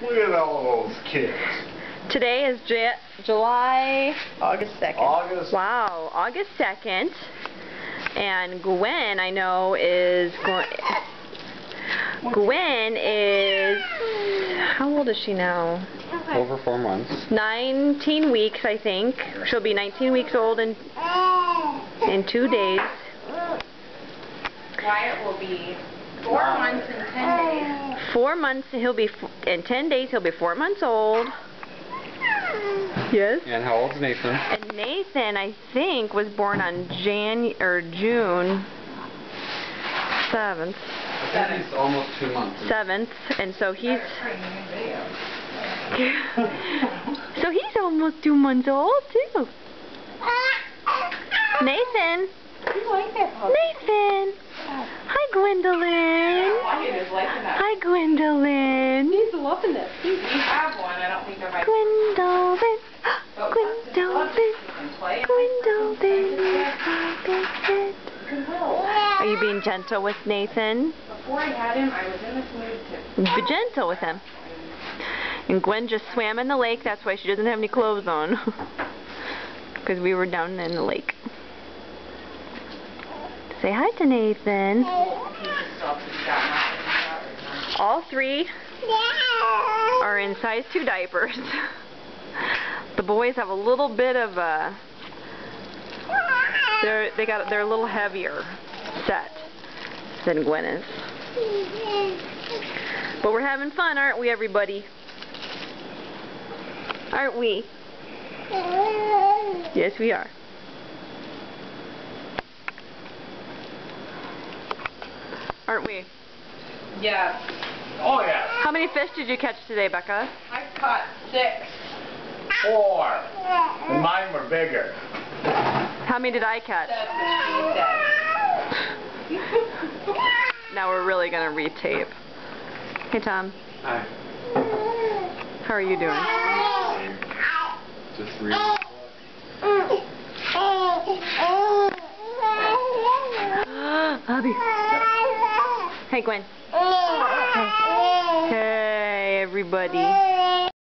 Look at all those kids. Today is August 2nd. Wow, August 2nd. And Gwen, I know, is Gwen is, how old is she now? Over 4 months. 19 weeks, I think. She'll be 19 weeks old in 2 days. Wyatt will be 4 months and 10 days. 4 months, in 10 days, he'll be 4 months old. Yes. And how old's Nathan? And Nathan, I think, was born on June 7th. I think he's almost 2 months. 7th, and so he's so he's almost 2 months old too. Nathan. Nathan. Hi, Gwendolyn. Hi, Gwendolyn. He's loving it. We have one. I don't think they're my Gwendolyn. Gwendolyn. Gwendolyn. Are you being gentle with Nathan? Before I had him, I was in this mood to Be gentle with him. And Gwen just swam in the lake. That's why she doesn't have any clothes on. Because we were down in the lake. Say hi to Nathan. All three are in size 2 diapers. The boys have a little bit of a... They're a little heavier set than Gwen is. But we're having fun, aren't we, everybody? Aren't we? Yes, we are. Aren't we? Yes. Oh yeah. How many fish did you catch today, Becca? I caught 6. 4. And mine were bigger. How many did I catch? 7. Now we're really going to retape. Hey, Tom. Hi. How are you doing? Just reading. Bobby. Hey, Gwen. Hey. Hey, everybody.